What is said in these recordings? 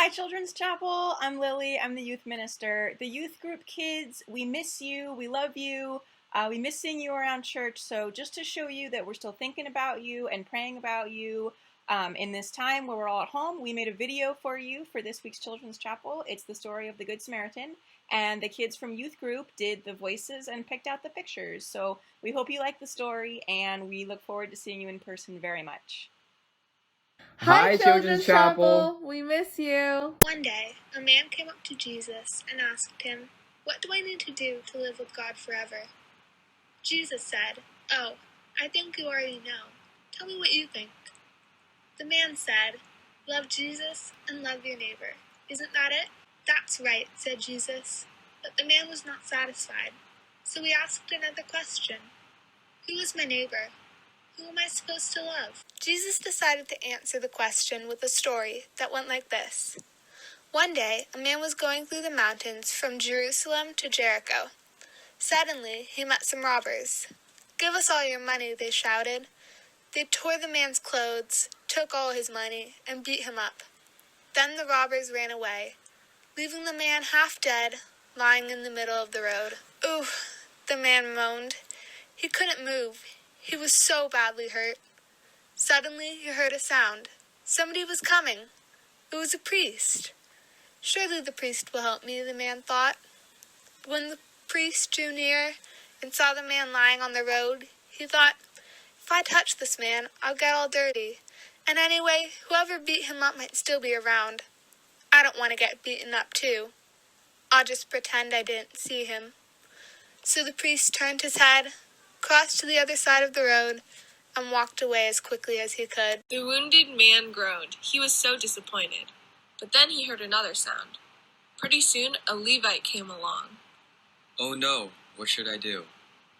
Hi, Children's Chapel. I'm Lily. I'm the youth minister. The youth group kids, we miss you. We love you. We miss seeing you around church. So just to show you that we're still thinking about you and praying about you in this time where we're all at home, we made a video for you for this week's Children's Chapel. It's the story of the Good Samaritan. And the kids from youth group did the voices and picked out the pictures. So we hope you like the story, and we look forward to seeing you in person very much. Hi, Children's Chapel. We miss you. One day, a man came up to Jesus and asked him, "What do I need to do to live with God forever?" Jesus said, "Oh, I think you already know. Tell me what you think." The man said, "Love Jesus and love your neighbor. Isn't that it?" "That's right," said Jesus. But the man was not satisfied. So he asked another question. "Who is my neighbor? Who am I supposed to love?" Jesus decided to answer the question with a story that went like this. One day, a man was going through the mountains from Jerusalem to Jericho. Suddenly, he met some robbers. "Give us all your money," they shouted. They tore the man's clothes, took all his money, and beat him up. Then the robbers ran away, leaving the man half dead, lying in the middle of the road. "Ooh," the man moaned. He couldn't move. He was so badly hurt. Suddenly, he heard a sound. Somebody was coming. It was a priest. Surely the priest will help me, the man thought. When the priest drew near and saw the man lying on the road, he thought, "If I touch this man, I'll get all dirty. And anyway, whoever beat him up might still be around. I don't want to get beaten up too. I'll just pretend I didn't see him." So the priest turned his head, crossed to the other side of the road, and walked away as quickly as he could. The wounded man groaned. He was so disappointed. But then he heard another sound. Pretty soon, a Levite came along. "Oh no, what should I do?"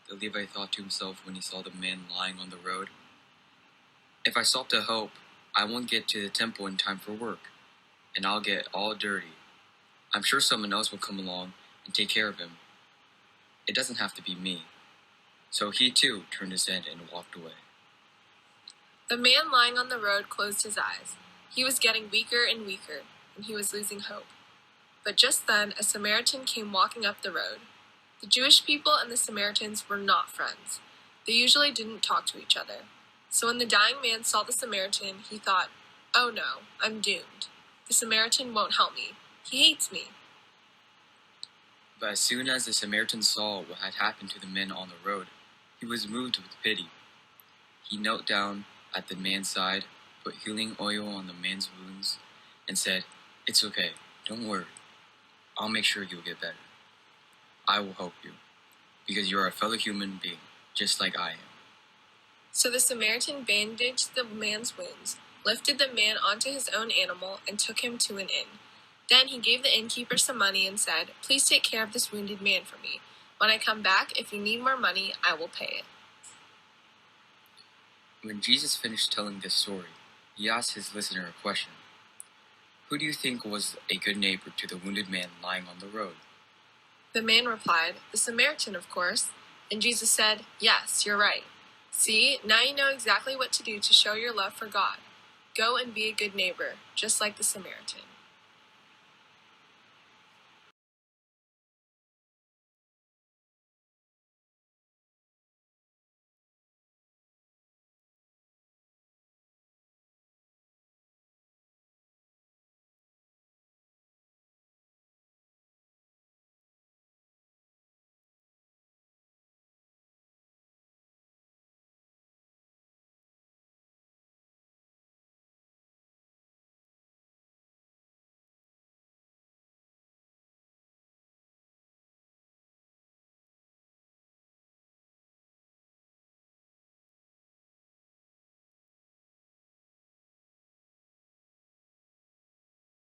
the Levite thought to himself when he saw the man lying on the road. "If I stop to help, I won't get to the temple in time for work, and I'll get all dirty. I'm sure someone else will come along and take care of him. It doesn't have to be me." So he too turned his head and walked away. The man lying on the road closed his eyes. He was getting weaker and weaker, and he was losing hope. But just then, a Samaritan came walking up the road. The Jewish people and the Samaritans were not friends. They usually didn't talk to each other. So when the dying man saw the Samaritan, he thought, "Oh no, I'm doomed. The Samaritan won't help me. He hates me." But as soon as the Samaritan saw what had happened to the men on the road, he was moved with pity. He knelt down at the man's side, put healing oil on the man's wounds, and said, "It's okay, don't worry. I'll make sure you'll get better. I will help you, because you're a fellow human being, just like I am." So the Samaritan bandaged the man's wounds, lifted the man onto his own animal, and took him to an inn. Then he gave the innkeeper some money and said, "Please take care of this wounded man for me. When I come back, if you need more money, I will pay it." When Jesus finished telling this story, he asked his listener a question. "Who do you think was a good neighbor to the wounded man lying on the road?" The man replied, "The Samaritan, of course." And Jesus said, "Yes, you're right. See, now you know exactly what to do to show your love for God. Go and be a good neighbor, just like the Samaritan."